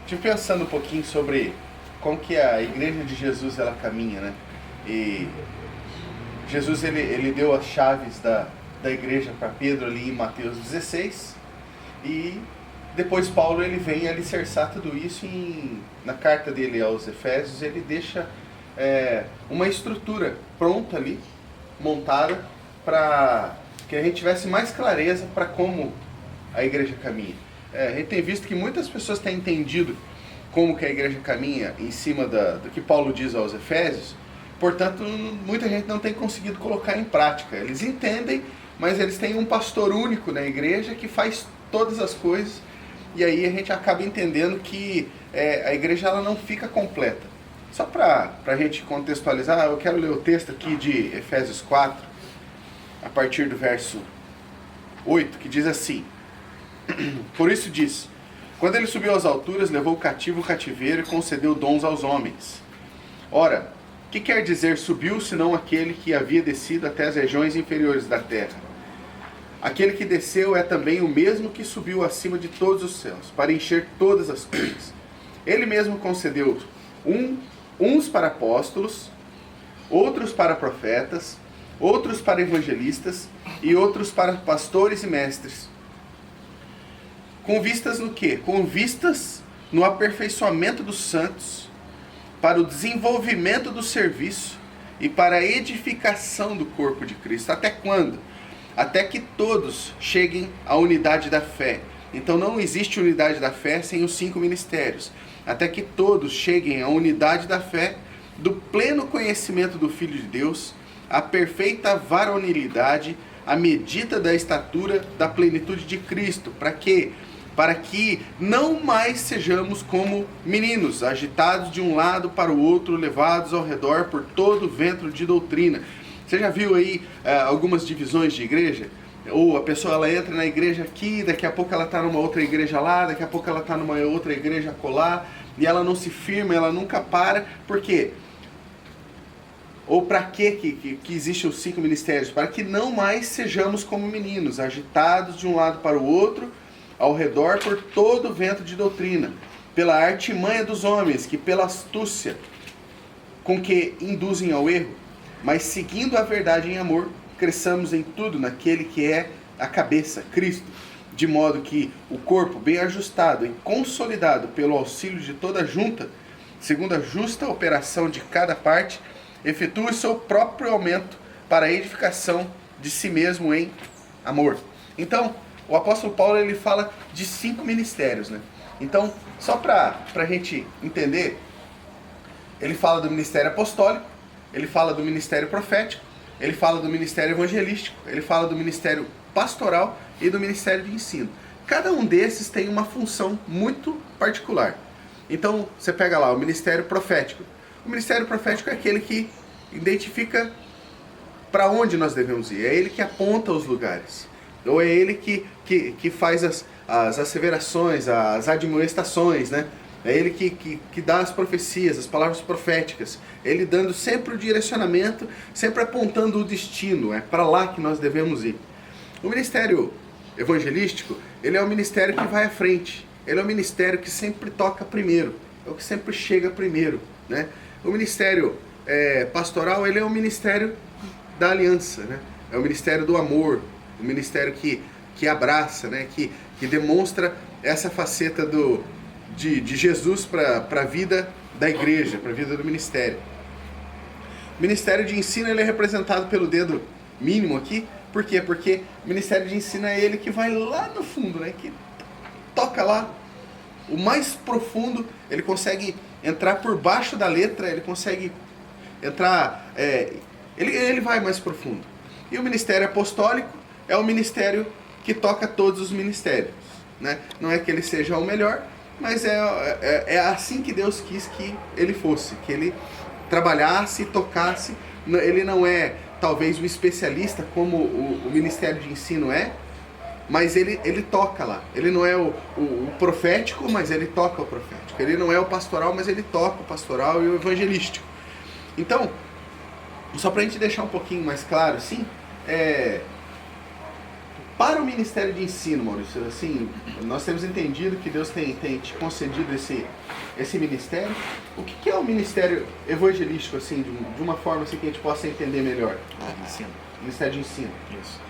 Estive pensando um pouquinho sobre como que a igreja de Jesus ela caminha, né? E Jesus ele deu as chaves da igreja para Pedro ali em Mateus 16 e depois Paulo ele vem alicerçar tudo isso na carta dele aos Efésios. Ele deixa uma estrutura pronta ali, montada, para que a gente tivesse mais clareza para como a igreja caminha. A gente tem visto que muitas pessoas têm entendido como que a igreja caminha em cima do que Paulo diz aos Efésios, portanto, muita gente não tem conseguido colocar em prática. Eles entendem, mas eles têm um pastor único na igreja que faz todas as coisas, e aí a gente acaba entendendo que a igreja ela não fica completa. Só para a gente contextualizar, eu quero ler o texto aqui de Efésios 4, a partir do verso 8, que diz assim: Por isso diz: quando ele subiu às alturas, levou cativo o cativeiro e concedeu dons aos homens. Ora, que quer dizer subiu, senão aquele que havia descido até as regiões inferiores da terra? Aquele que desceu é também o mesmo que subiu acima de todos os céus, para encher todas as coisas. Ele mesmo concedeu uns para apóstolos, outros para profetas, outros para evangelistas e outros para pastores e mestres. Com vistas no quê? Com vistas no aperfeiçoamento dos santos, para o desenvolvimento do serviço e para a edificação do corpo de Cristo. Até quando? Até que todos cheguem à unidade da fé. Então não existe unidade da fé sem os 5 ministérios. Até que todos cheguem à unidade da fé, do pleno conhecimento do Filho de Deus, à perfeita varonilidade, à medida da estatura da plenitude de Cristo. Para quê? Para que não mais sejamos como meninos, agitados de um lado para o outro, levados ao redor por todo vento de doutrina. Você já viu aí algumas divisões de igreja? Ou a pessoa ela entra na igreja aqui, daqui a pouco ela está numa outra igreja lá, daqui a pouco ela está numa outra igreja acolá, e ela não se firma, ela nunca para. Por quê? Ou para que existem os 5 ministérios? Para que não mais sejamos como meninos, agitados de um lado para o outro, ao redor por todo vento de doutrina, pela artimanha dos homens, que pela astúcia com que induzem ao erro, mas seguindo a verdade em amor, cresçamos em tudo naquele que é a cabeça, Cristo, de modo que o corpo bem ajustado e consolidado pelo auxílio de toda a junta, segundo a justa operação de cada parte, efetua o seu próprio aumento para a edificação de si mesmo em amor. Então, o apóstolo Paulo ele fala de 5 ministérios, né? Então, só para a gente entender, ele fala do ministério apostólico, ele fala do ministério profético, ele fala do ministério evangelístico, ele fala do ministério pastoral e do ministério de ensino. Cada um desses tem uma função muito particular. Então, você pega lá o ministério profético. O ministério profético é aquele que identifica para onde nós devemos ir, é ele que aponta os lugares. Ou é ele que faz as asseverações, as admoestações, né? É ele que dá as profecias, as palavras proféticas. Ele dando sempre o direcionamento, sempre apontando o destino. É para lá que nós devemos ir. O ministério evangelístico, ele é o ministério que vai à frente. Ele é o ministério que sempre toca primeiro. É o que sempre chega primeiro, né? O ministério pastoral, ele é o ministério da aliança, né? É o ministério do amor. O ministério que abraça, né? que demonstra essa faceta de Jesus para a vida da igreja, para a vida do ministério. O ministério de ensino ele é representado pelo dedo mínimo aqui. Por quê? Porque o ministério de ensino é ele que vai lá no fundo, né? Que toca lá o mais profundo, ele consegue entrar por baixo da letra, ele consegue entrar, ele vai mais profundo. E o ministério apostólico é o ministério que toca todos os ministérios, né? Não é que ele seja o melhor, mas é assim que Deus quis que ele fosse, que ele trabalhasse e tocasse. Ele não é talvez o especialista como o ministério de ensino é, mas ele toca lá. Ele não é o profético, mas ele toca o profético. Ele não é o pastoral, mas ele toca o pastoral e o evangelístico. Então, só para a gente deixar um pouquinho mais claro, assim, Para o ministério de ensino, Maurício, assim, nós temos entendido que Deus tem te concedido esse ministério. O que é o ministério evangelístico, assim, de uma forma assim, que a gente possa entender melhor? Ensino. Ministério de ensino. Isso.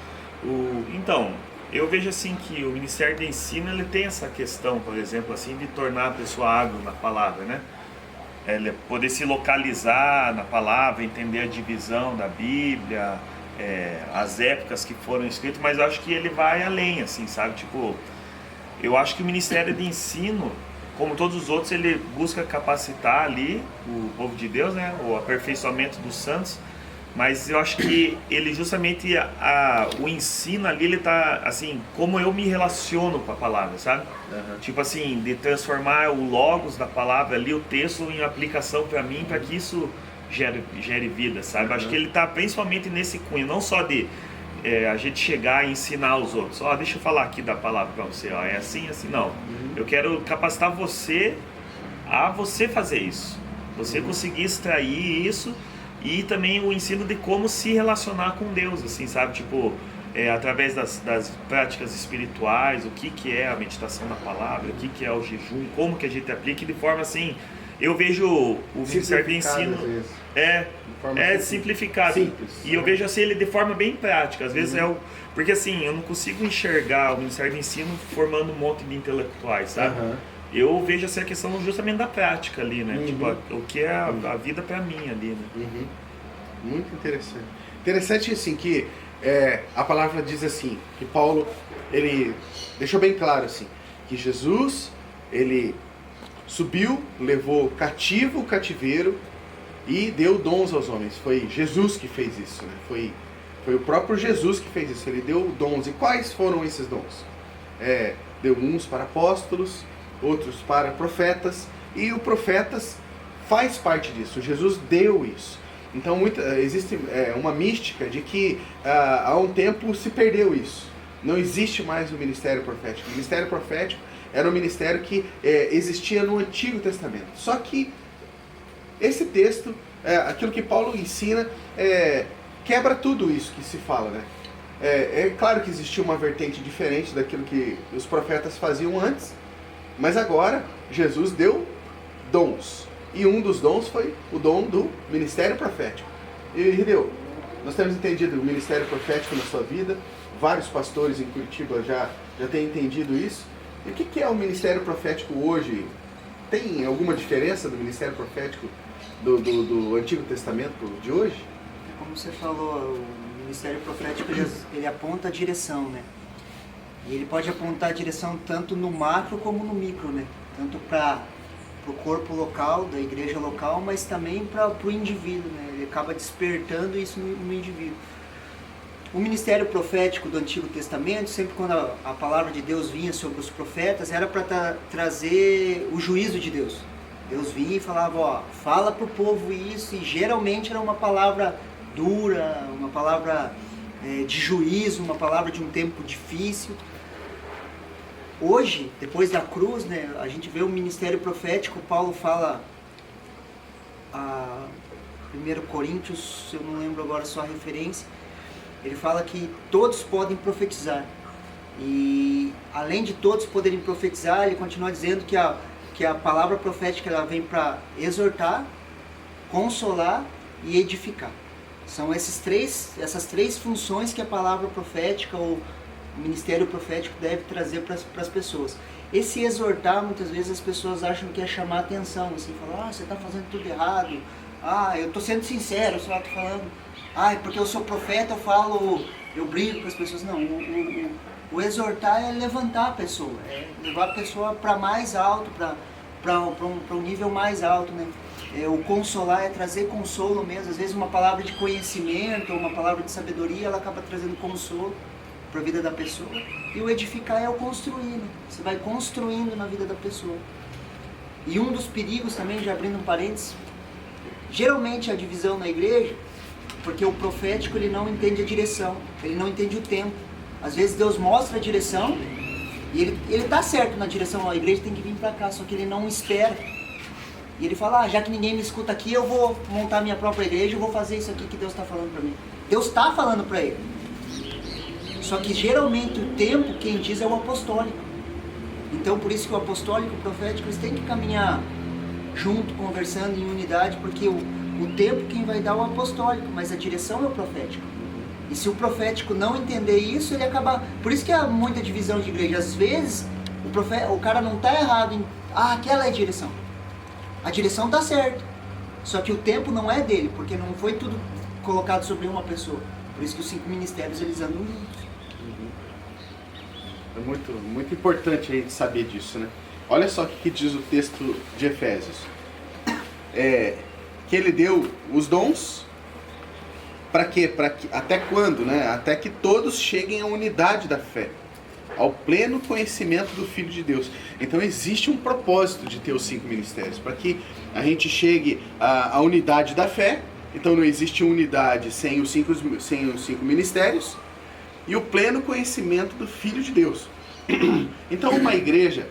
Então, eu vejo assim que o Ministério de Ensino ele tem essa questão, por exemplo, assim, de tornar a pessoa hábil na palavra, né? Ele poder se localizar na palavra, entender a divisão da Bíblia, as épocas que foram escritas, mas eu acho que ele vai além, assim, sabe? Tipo, eu acho que o Ministério de Ensino, como todos os outros, ele busca capacitar ali o povo de Deus, né? O aperfeiçoamento dos santos. Mas eu acho que ele justamente, o ensino ali, ele tá, assim, como eu me relaciono com a palavra, sabe? Uhum. Tipo assim, de transformar o logos da palavra ali, o texto em aplicação para mim, para que isso gere vida, sabe? Acho que ele tá principalmente nesse cunho, não só de a gente chegar e ensinar os outros. Deixa eu falar aqui da palavra para você, é assim, assim, não. Eu quero capacitar você a você fazer isso. Você conseguir extrair isso. E também o ensino de como se relacionar com Deus, assim, sabe? Tipo, através das práticas espirituais, o que é a meditação na palavra, o que é o jejum, como que a gente aplica, e de forma assim, eu vejo o Ministério de Ensino simplificado. Simples. E eu vejo assim ele de forma bem prática. Às vezes porque assim, eu não consigo enxergar o Ministério de Ensino formando um monte de intelectuais, sabe? Eu vejo essa questão justamente da prática ali, né? Tipo, o que é a vida pra mim ali, né? Muito interessante. Interessante, assim, que a palavra diz assim, que Paulo, ele deixou bem claro, assim, que Jesus, ele subiu, levou cativo o cativeiro e deu dons aos homens. Foi Jesus que fez isso, né? Foi o próprio Jesus que fez isso. Ele deu dons. E quais foram esses dons? Deu uns para apóstolos, outros para profetas, e o profetas faz parte disso. Jesus deu isso. Então existe uma mística de que há um tempo se perdeu isso. Não existe mais o ministério profético. O ministério profético era um ministério que existia no Antigo Testamento. Só que esse texto, aquilo que Paulo ensina, quebra tudo isso que se fala, né? É claro que existia uma vertente diferente daquilo que os profetas faziam antes, mas agora Jesus deu dons. E um dos dons foi o dom do ministério profético. E Rideu, nós temos entendido o ministério profético na sua vida. Vários pastores em Curitiba já têm entendido isso. E o que é o ministério profético hoje? Tem alguma diferença do ministério profético do Antigo Testamento de hoje? Como você falou, o ministério profético ele aponta a direção, né? E ele pode apontar a direção tanto no macro como no micro, né? Tanto para o corpo local, da igreja local, mas também para o indivíduo, né? Ele acaba despertando isso no indivíduo. O ministério profético do Antigo Testamento, sempre quando a palavra de Deus vinha sobre os profetas, era para trazer o juízo de Deus. Deus vinha e falava, fala para o povo isso, e geralmente era uma palavra dura, uma palavra de juízo, uma palavra de um tempo difícil. Hoje, depois da cruz, né, a gente vê o ministério profético. Paulo fala, 1 Coríntios, eu não lembro agora só a referência, ele fala que todos podem profetizar. E além de todos poderem profetizar, ele continua dizendo que a palavra profética ela vem para exortar, consolar e edificar. São essas três funções que a palavra profética ou o ministério profético deve trazer para as pessoas. Esse exortar, muitas vezes as pessoas acham que é chamar atenção, assim, falar, você está fazendo tudo errado, eu estou sendo sincero, estou falando, porque eu sou profeta, eu brigo com as pessoas. Não, o exortar é levantar a pessoa, é levar a pessoa para mais alto, para um nível mais alto, né? O consolar é trazer consolo mesmo. Às vezes uma palavra de conhecimento, uma palavra de sabedoria, ela acaba trazendo consolo para a vida da pessoa. E o edificar é o construir, né? Você vai construindo na vida da pessoa. E um dos perigos também, já abrindo um parênteses, geralmente a divisão na igreja, porque o profético ele não entende a direção, ele não entende o tempo. Às vezes Deus mostra a direção e ele está certo na direção, a igreja tem que vir para cá, só que ele não espera. E ele fala, já que ninguém me escuta aqui, eu vou montar minha própria igreja, eu vou fazer isso aqui que Deus está falando para mim. Deus está falando para ele. Só que geralmente o tempo quem diz é o apostólico. Então por isso que o apostólico e o profético eles têm que caminhar junto, conversando em unidade, porque o tempo quem vai dar é o apostólico, mas a direção é o profético. E se o profético não entender isso, ele acaba... Por isso que há muita divisão de igreja. Às vezes o cara não está errado em... aquela é a direção. A direção está certa. Só que o tempo não é dele, porque não foi tudo colocado sobre uma pessoa. Por isso que os 5 ministérios eles andam juntos. É muito, muito importante a gente saber disso, né? Olha só o que diz o texto de Efésios. Que ele deu os dons para quê? Até quando, né? Até que todos cheguem à unidade da fé, ao pleno conhecimento do Filho de Deus. Então existe um propósito de ter os 5 ministérios, para que a gente chegue à unidade da fé. Então não existe unidade sem os 5 ministérios e o pleno conhecimento do Filho de Deus. Então uma igreja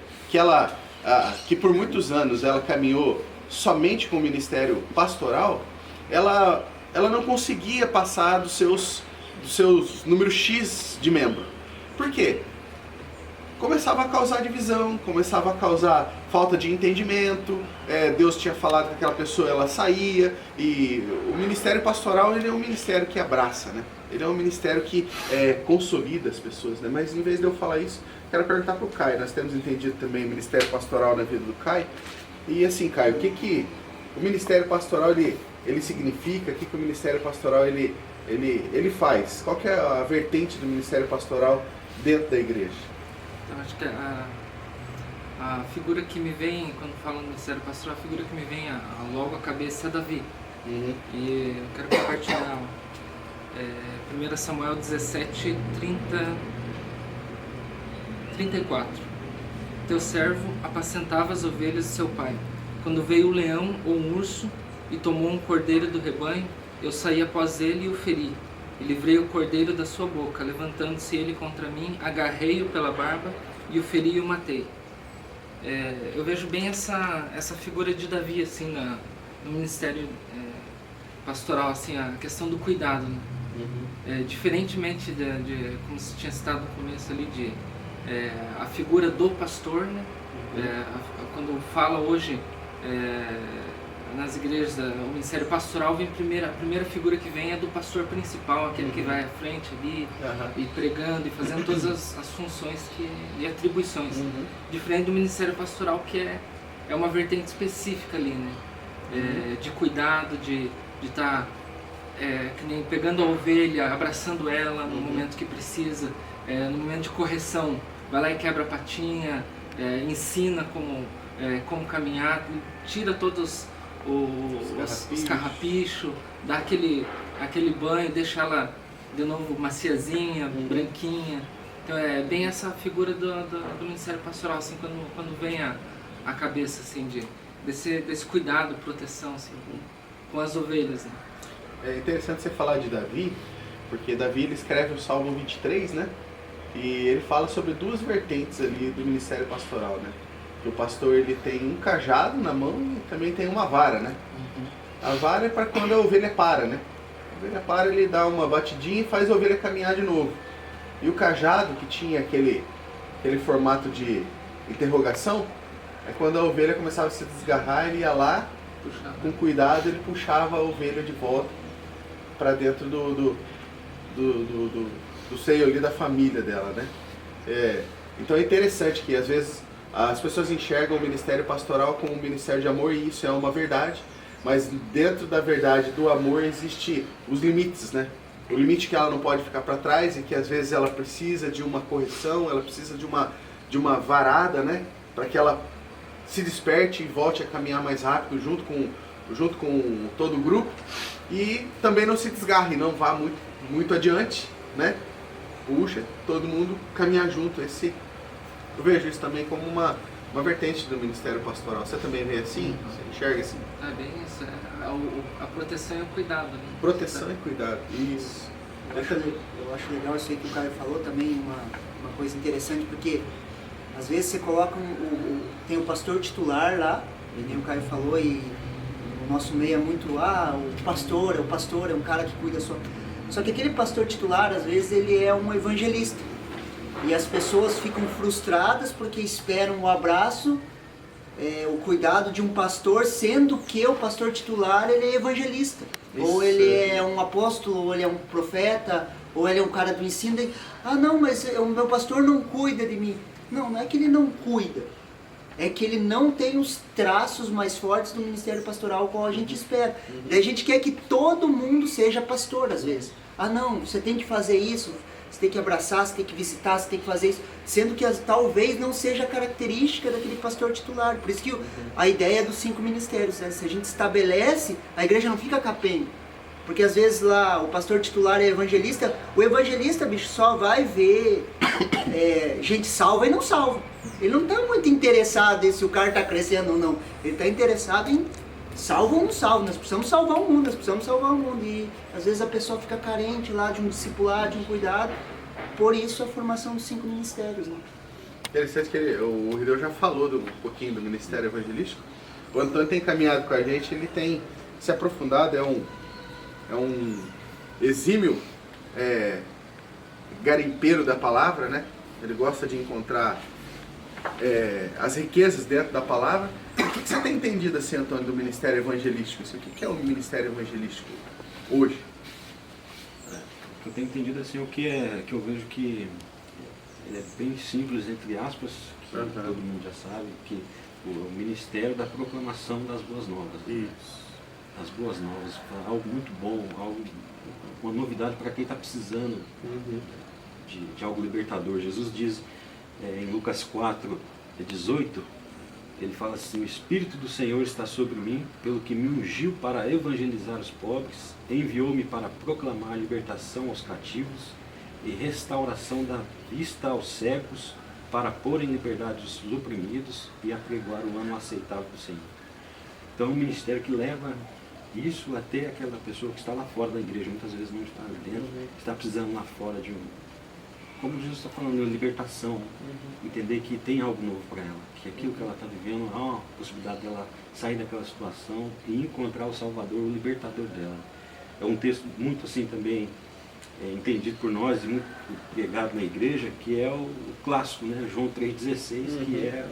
que por muitos anos ela caminhou somente com o ministério pastoral, ela não conseguia passar dos seus números X de membro. Por quê? Começava a causar divisão, começava a causar falta de entendimento. Deus tinha falado que aquela pessoa ela saía, e o ministério pastoral ele é um ministério que abraça, né? Ele é um ministério que consolida as pessoas, né? Mas em vez de eu falar isso, quero perguntar para o Caio. Nós temos entendido também o ministério pastoral na vida do Caio. E assim, Caio, o que o ministério pastoral ele significa? O que o ministério pastoral ele faz? Qual que é a vertente do ministério pastoral dentro da igreja? Eu acho que a figura que me vem, quando falo no ministério pastoral, a figura que me vem logo à cabeça é Davi. E eu quero compartilhar 1 Samuel 17, 34. Teu servo apacentava as ovelhas de seu pai. Quando veio o leão ou um urso e tomou um cordeiro do rebanho, eu saí após ele e o feri. E livrei o cordeiro da sua boca. Levantando-se ele contra mim, agarrei-o pela barba e o feri e o matei. Eu vejo bem essa figura de Davi assim, no ministério pastoral, assim, a questão do cuidado, né? Diferentemente de como se tinha citado no começo ali, a figura do pastor, né? Quando fala hoje nas igrejas, o ministério pastoral vem a primeira figura que vem é do pastor principal, aquele que vai à frente ali e pregando e fazendo todas as funções e atribuições. Diferente do ministério pastoral, que é uma vertente específica ali, né? De cuidado, de estar que nem pegando a ovelha, abraçando ela no momento que precisa, no momento de correção, vai lá e quebra a patinha, ensina como caminhar, tira todos os carrapichos, dá aquele banho, deixa ela de novo maciazinha, branquinha. Então é bem essa figura do ministério pastoral, assim, quando vem a cabeça assim, desse cuidado, proteção assim, com as ovelhas, né? É interessante você falar de Davi, porque Davi ele escreve o Salmo 23, né? E ele fala sobre 2 vertentes ali do ministério pastoral, né? Que o pastor ele tem um cajado na mão e também tem uma vara, né? A vara é para quando a ovelha para, né? A ovelha para, ele dá uma batidinha e faz a ovelha caminhar de novo. E o cajado, que tinha aquele formato de interrogação, é quando a ovelha começava a se desgarrar, ele ia lá, com cuidado, ele puxava a ovelha de volta para dentro do seio ali da família dela, né? Então é interessante que às vezes as pessoas enxergam o ministério pastoral como um ministério de amor, e isso é uma verdade, mas dentro da verdade do amor existe os limites, né? O limite que ela não pode ficar para trás, e que às vezes ela precisa de uma correção, ela precisa de uma varada, né? Para que ela se desperte e volte a caminhar mais rápido junto com todo o grupo, e também não se desgarre, não vá muito adiante, né? Puxa, todo mundo caminhar junto. Eu vejo isso também como uma vertente do ministério pastoral. Você também vê assim? Você enxerga assim? É bem isso, a proteção e o cuidado, né? Proteção e cuidado, isso. Eu acho legal isso aí que o Caio falou também, uma coisa interessante, porque às vezes você coloca tem o pastor titular lá, e nem o Caio falou, e o nosso meio é muito, o pastor é um cara que cuida só. Só que aquele pastor titular, às vezes, ele é um evangelista. E as pessoas ficam frustradas porque esperam o abraço, o cuidado de um pastor, sendo que o pastor titular, ele é evangelista. Isso. Ou ele é um apóstolo, ou ele é um profeta, ou ele é um cara do ensino. Ah, não, mas o meu pastor não cuida de mim. Não, não é que ele não cuida. É que ele não tem os traços mais fortes do ministério pastoral como a gente espera. Daí a gente quer que todo mundo seja pastor, às vezes. Ah, não, você tem que fazer isso, você tem que abraçar, você tem que visitar, você tem que fazer isso. Sendo que talvez não seja a característica daquele pastor titular. Por isso que a ideia dos 5 ministérios, né? Se a gente estabelece, a igreja não fica capenga. Porque às vezes lá o pastor titular é evangelista, o evangelista, bicho, só vai ver gente salva e não salva. Ele não está muito interessado em se o cara está crescendo ou não. Ele está interessado em salva ou não salva. Nós precisamos salvar o mundo, nós precisamos salvar o mundo. E às vezes a pessoa fica carente lá de um discipulado, de um cuidado. Por isso a formação dos 5 ministérios, né? Interessante que o Rideu já falou um pouquinho do ministério evangelístico. O Antônio tem caminhado com a gente, ele tem se aprofundado, é um exímio garimpeiro da palavra, né? Ele gosta de encontrar as riquezas dentro da palavra. O que você tem entendido, assim, Antônio, do ministério evangelístico? O que é o ministério evangelístico hoje? O que eu tenho entendido, assim, que eu vejo que ele é bem simples, entre aspas, que todo mundo já sabe, que o ministério da proclamação das boas novas. Isso. As boas novas, algo muito bom, uma novidade para quem está precisando de algo libertador. Jesus diz em Lucas 4:18, ele fala assim: o Espírito do Senhor está sobre mim, pelo que me ungiu para evangelizar os pobres, enviou-me para proclamar a libertação aos cativos e restauração da vista aos cegos, para pôr em liberdade os oprimidos e apregoar o ano aceitável do Senhor. Então é um ministério que leva isso até aquela pessoa que está lá fora da igreja, muitas vezes não está dentro, está precisando lá fora de como Jesus está falando, de libertação, entender que tem algo novo para ela, que aquilo que ela está vivendo há uma possibilidade dela sair daquela situação e encontrar o Salvador, o libertador dela. É um texto muito assim também entendido por nós e muito pregado na igreja, que é o clássico, né? João 3,16, que é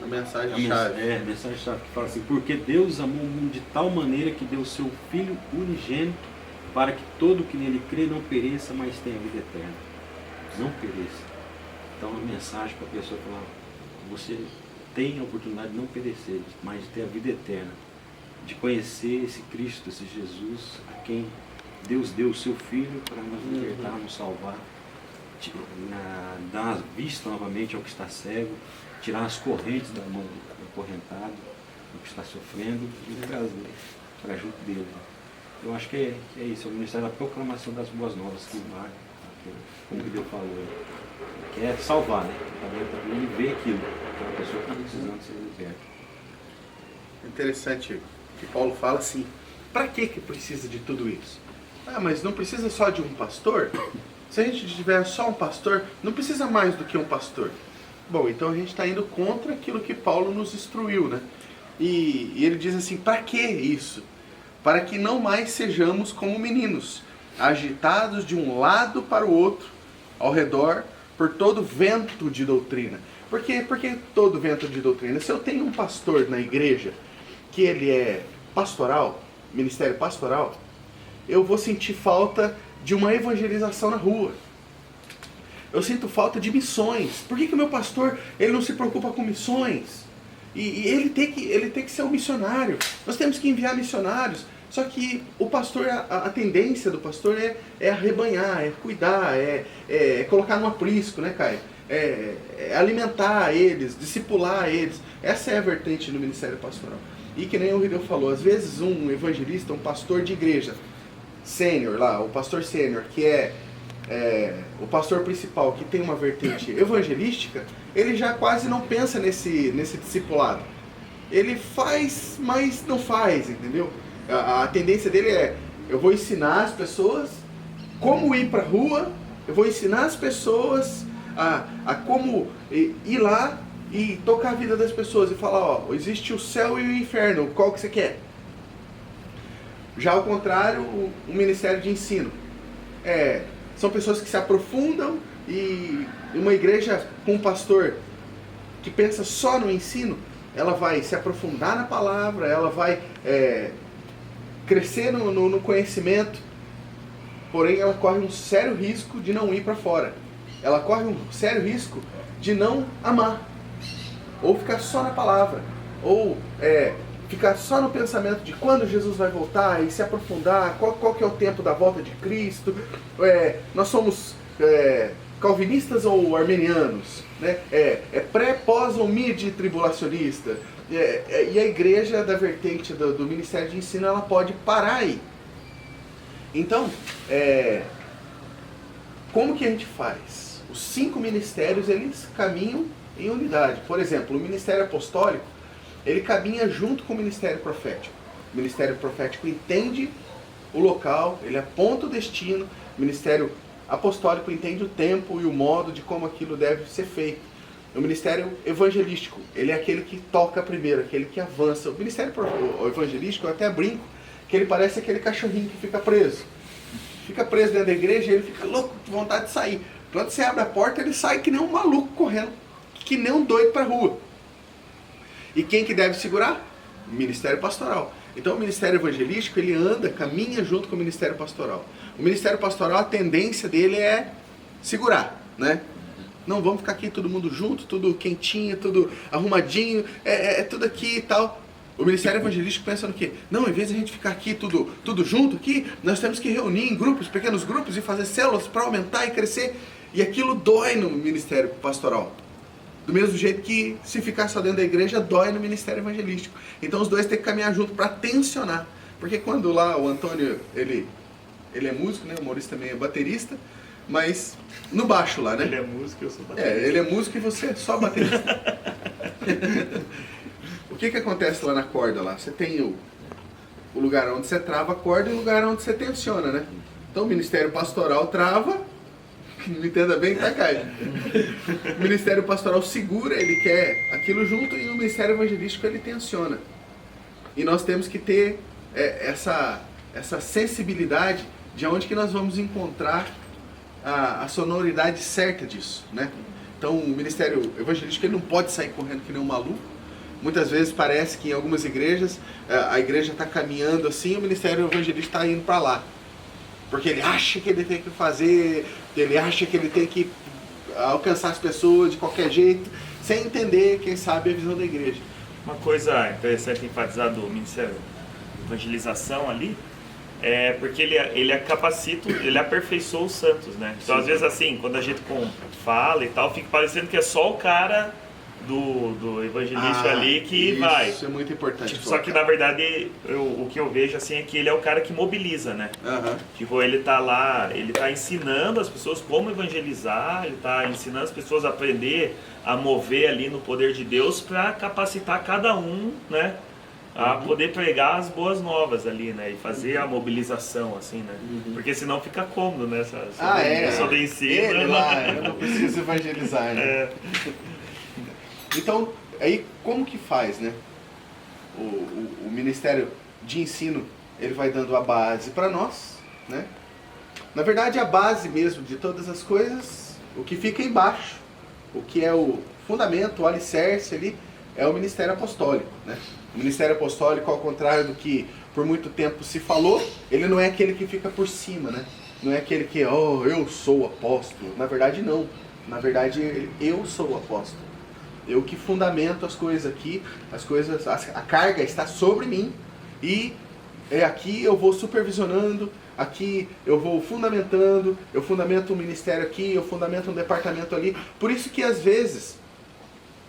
a mensagem-chave. A mensagem-chave que fala assim: porque Deus amou o mundo de tal maneira que deu o seu Filho unigênito, para que todo que nele crê não pereça, mas tenha vida eterna. Não pereça. Então a mensagem para a pessoa falar: você tem a oportunidade de não perecer, mas de ter a vida eterna, de conhecer esse Cristo, esse Jesus, a quem Deus deu o seu Filho para nos libertar, nos salvar, dar vista novamente ao que está cego, tirar as correntes da mão do acorrentado, do que está sofrendo, e trazer para junto dele. Eu acho que é isso, é o ministério da proclamação das boas novas, que vai, como o Deus falou, que é salvar, né? Está vendo e ver aquilo, aquela pessoa que está precisando ser liberta. Interessante que Paulo fala assim: para que precisa de tudo isso? Ah, mas não precisa só de um pastor? Se a gente tiver só um pastor, não precisa mais do que um pastor. Bom, então a gente está indo contra aquilo que Paulo nos instruiu, né? E ele diz assim: para que isso? Para que não mais sejamos como meninos, agitados de um lado para o outro, ao redor, por todo vento de doutrina. Por que todo vento de doutrina? Se eu tenho um pastor na igreja, que ele é pastoral, ministério pastoral, eu vou sentir falta de uma evangelização na rua. Eu sinto falta de missões. Por que o meu pastor ele não se preocupa com missões? E ele tem que ser um missionário. Nós temos que enviar missionários. Só que o pastor, a tendência do pastor é arrebanhar, é cuidar, é colocar no aprisco, né, Caio? É alimentar eles, discipular eles. Essa é a vertente do ministério pastoral. E que nem o Rideu falou, às vezes um evangelista, um pastor de igreja sênior lá, o pastor sênior, que é o pastor principal, que tem uma vertente evangelística, ele já quase não pensa nesse discipulado. Ele faz, mas não faz, entendeu? A tendência dele eu vou ensinar as pessoas como ir para a rua, eu vou ensinar as pessoas a como ir lá e tocar a vida das pessoas e falar: ó, existe o céu e o inferno, qual que você quer? Já ao contrário, o ministério de ensino. São pessoas que se aprofundam, e uma igreja com um pastor que pensa só no ensino, ela vai se aprofundar na palavra, ela vai crescer no conhecimento, porém ela corre um sério risco de não ir para fora. Ela corre um sério risco de não amar, ou ficar só na palavra, ou ficar só no pensamento de quando Jesus vai voltar e se aprofundar, qual que é o tempo da volta de Cristo. Nós somos calvinistas ou armenianos, né? Pré, pós ou mid-tribulacionista. E a igreja da vertente do Ministério de Ensino, ela pode parar aí. Então, como que a gente faz? Os 5 ministérios, eles caminham em unidade. Por exemplo, o Ministério Apostólico, ele caminha junto com o Ministério Profético. O Ministério Profético entende o local, ele aponta o destino. O Ministério Apostólico entende o tempo e o modo de como aquilo deve ser feito. O Ministério Evangelístico, ele é aquele que toca primeiro, aquele que avança. O Ministério Evangelístico, eu até brinco, que ele parece aquele cachorrinho que fica preso. Fica preso dentro da igreja e ele fica louco, de vontade de sair. Quando você abre a porta, ele sai que nem um maluco correndo, que nem um doido para a rua. E quem que deve segurar? O Ministério Pastoral. Então o Ministério Evangelístico, ele caminha junto com o Ministério Pastoral. O Ministério Pastoral, a tendência dele é segurar, né? Não, vamos ficar aqui todo mundo junto, tudo quentinho, tudo arrumadinho, tudo aqui e tal. O Ministério Evangelístico pensa no quê? Não, em vez de a gente ficar aqui tudo junto aqui, nós temos que reunir em grupos, pequenos grupos, e fazer células para aumentar e crescer. E aquilo dói no Ministério Pastoral. Do mesmo jeito que se ficar só dentro da igreja, dói no Ministério Evangelístico. Então os dois têm que caminhar junto para tensionar. Porque quando lá o Antônio, ele é músico, né? O Maurício também é baterista, mas no baixo lá, né? Ele é músico, eu sou baterista. Ele é músico e você é só baterista. O que acontece lá na corda lá? Você tem o lugar onde você trava a corda e o lugar onde você tensiona, né? Então o Ministério Pastoral trava, não entenda bem, tá, Caio? O Ministério Pastoral segura, ele quer aquilo junto, e o Ministério Evangelístico, ele tensiona. E nós temos que ter essa sensibilidade de onde que nós vamos encontrar a sonoridade certa disso, né? Então o Ministério Evangelístico, ele não pode sair correndo que nem um maluco. Muitas vezes parece que em algumas igrejas, a igreja está caminhando assim, o Ministério Evangelístico está indo para lá. Porque ele acha que ele tem que fazer, ele acha que ele tem que alcançar as pessoas de qualquer jeito, sem entender, quem sabe, a visão da igreja. Uma coisa interessante enfatizar do Ministério de Evangelização ali, porque ele capacita, ele aperfeiçoa os santos, né? Então, às vezes, assim, quando a gente fala e tal, fica parecendo que é só o cara do evangelista ali que vai. Isso é muito importante. Tipo, só que na verdade o que eu vejo assim é que ele é o cara que mobiliza, né? Tipo, ele tá lá, ele tá ensinando as pessoas como evangelizar, ele tá ensinando as pessoas a aprender a mover ali no poder de Deus para capacitar cada um, né? A poder pregar as boas novas ali, né? E fazer a mobilização, assim, né? Porque senão fica cômodo, né? Sobre ensino. Ele lá, eu não preciso evangelizar, né? Então, aí como que faz, né? O Ministério de Ensino, ele vai dando a base para nós, né? Na verdade, a base mesmo de todas as coisas, o que fica embaixo, o que é o fundamento, o alicerce ali, é o Ministério Apostólico, né? O Ministério Apostólico, ao contrário do que por muito tempo se falou, ele não é aquele que fica por cima, né? Não é aquele que, eu sou o apóstolo. Na verdade, não. Na verdade, eu sou o apóstolo. Eu que fundamento as coisas aqui, a carga está sobre mim, e aqui eu vou supervisionando, aqui eu vou fundamentando, eu fundamento um ministério aqui, eu fundamento um departamento ali. Por isso que às vezes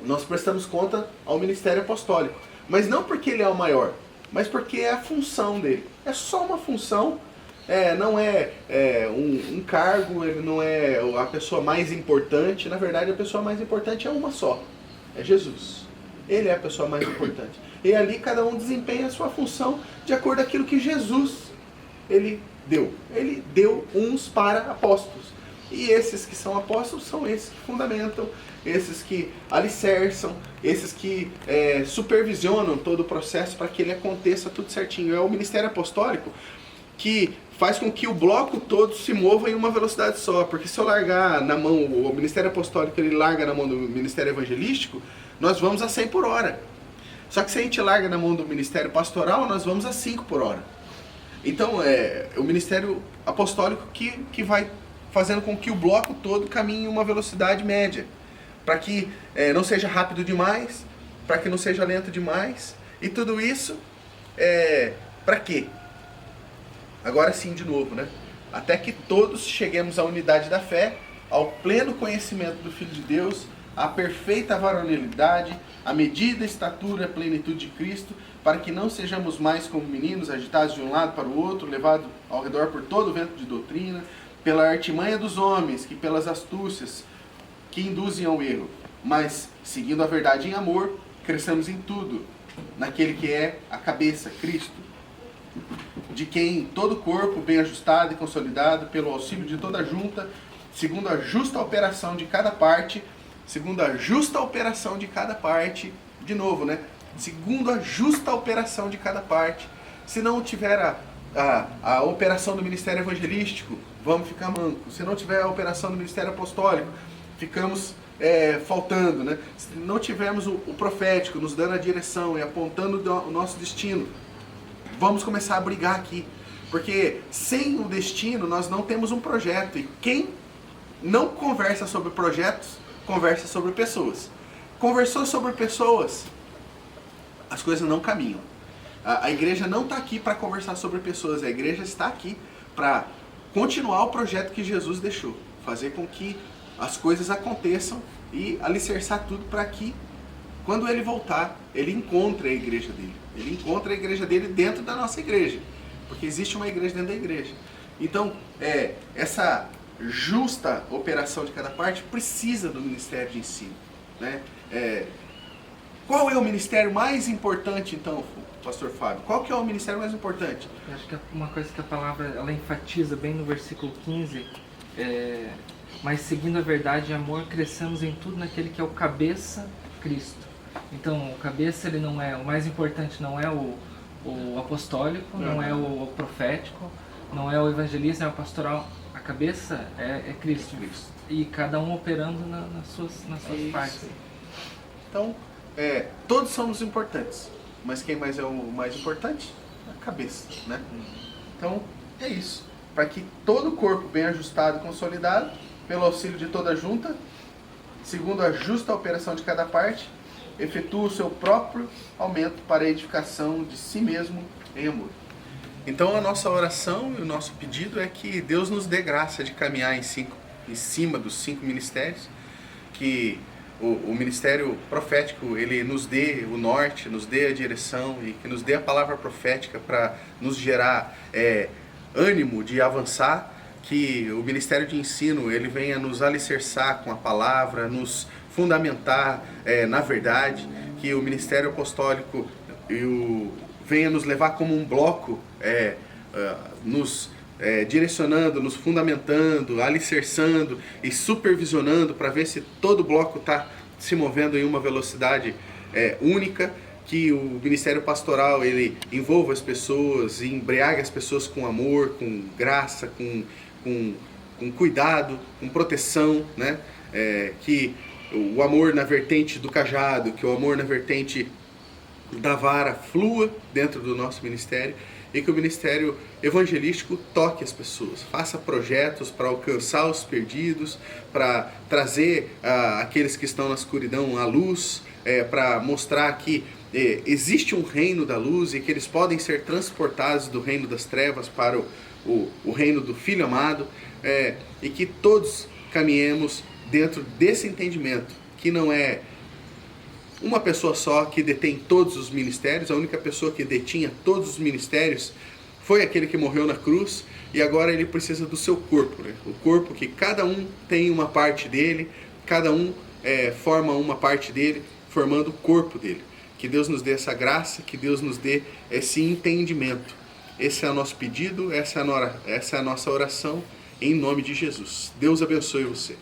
nós prestamos conta ao Ministério Apostólico, mas não porque ele é o maior, mas porque é a função dele. É só uma função, não é um cargo, ele não é a pessoa mais importante. Na verdade, a pessoa mais importante é uma só. É Jesus. Ele é a pessoa mais importante. E ali cada um desempenha a sua função de acordo com aquilo que Jesus ele deu. Ele deu uns para apóstolos. E esses que são apóstolos são esses que fundamentam, esses que alicerçam, esses que supervisionam todo o processo para que ele aconteça tudo certinho. É o ministério apostólico que faz com que o bloco todo se mova em uma velocidade só, porque se eu largar na mão, o ministério apostólico ele larga na mão do ministério evangelístico, nós vamos a 100 por hora. Só que se a gente larga na mão do ministério pastoral, nós vamos a 5 por hora. Então é o ministério apostólico que vai fazendo com que o bloco todo caminhe em uma velocidade média, para que não seja rápido demais, para que não seja lento demais, e tudo isso para quê? Agora sim, de novo, né? Até que todos cheguemos à unidade da fé, ao pleno conhecimento do Filho de Deus, à perfeita varonilidade, à medida, estatura, plenitude de Cristo, para que não sejamos mais como meninos, agitados de um lado para o outro, levados ao redor por todo o vento de doutrina, pela artimanha dos homens, que pelas astúcias que induzem ao erro, mas, seguindo a verdade em amor, cresçamos em tudo, naquele que é a cabeça, Cristo, de quem todo o corpo, bem ajustado e consolidado, pelo auxílio de toda a junta, segundo a justa operação de cada parte, de novo, né? Segundo a justa operação de cada parte. Se não tiver a operação do ministério evangelístico, vamos ficar mancos. Se não tiver a operação do ministério apostólico, ficamos faltando, né? Se não tivermos o profético nos dando a direção e apontando o nosso destino, vamos começar a brigar aqui. Porque sem o destino nós não temos um projeto. E quem não conversa sobre projetos, conversa sobre pessoas. Conversou sobre pessoas, as coisas não caminham. A igreja não está aqui para conversar sobre pessoas, a igreja está aqui para continuar o projeto que Jesus deixou, fazer com que as coisas aconteçam e alicerçar tudo para que, quando ele voltar, ele encontre a igreja dele. Ele encontra a igreja dele dentro da nossa igreja, porque existe uma igreja dentro da igreja. Então, essa justa operação de cada parte precisa do ministério de ensino, né? Qual é o ministério mais importante, então, pastor Fábio? Qual que é o ministério mais importante? Eu acho que uma coisa que a palavra ela enfatiza bem no versículo 15 mas seguindo a verdade e amor, cresçamos em tudo naquele que é o cabeça, Cristo. Então, o cabeça, ele não é, o mais importante não é o apostólico, não é o profético, não é o evangelista, não é o pastoral. A cabeça é Cristo. E cada um operando nas suas partes. Então, todos somos importantes, mas quem mais é o mais importante? A cabeça, né? Então, é isso. Para que todo o corpo bem ajustado e consolidado, pelo auxílio de toda a junta, segundo a justa operação de cada parte, efetua o seu próprio aumento para a edificação de si mesmo em amor. Então a nossa oração e o nosso pedido é que Deus nos dê graça de caminhar em cima dos 5 ministérios, que o ministério profético ele nos dê o norte, nos dê a direção e que nos dê a palavra profética para nos gerar ânimo de avançar, que o ministério de ensino ele venha nos alicerçar com a palavra, nos fundamentar na verdade, que o ministério apostólico venha nos levar como um bloco, nos direcionando, nos fundamentando, alicerçando e supervisionando para ver se todo o bloco está se movendo em uma velocidade única, que o ministério pastoral ele envolva as pessoas, embriague as pessoas com amor, com graça, com cuidado, com proteção, né? Que o amor na vertente do cajado, que o amor na vertente da vara flua dentro do nosso ministério e que o ministério evangelístico toque as pessoas, faça projetos para alcançar os perdidos, para trazer aqueles que estão na escuridão à luz, para mostrar que existe um reino da luz e que eles podem ser transportados do reino das trevas para o reino do Filho amado, e que todos caminhemos dentro desse entendimento, que não é uma pessoa só que detém todos os ministérios. A única pessoa que detinha todos os ministérios foi aquele que morreu na cruz, e agora ele precisa do seu corpo, né? O corpo que cada um tem uma parte dele, cada um forma uma parte dele, formando o corpo dele. Que Deus nos dê essa graça, que Deus nos dê esse entendimento. Esse é o nosso pedido, essa é a nossa oração, em nome de Jesus. Deus abençoe você.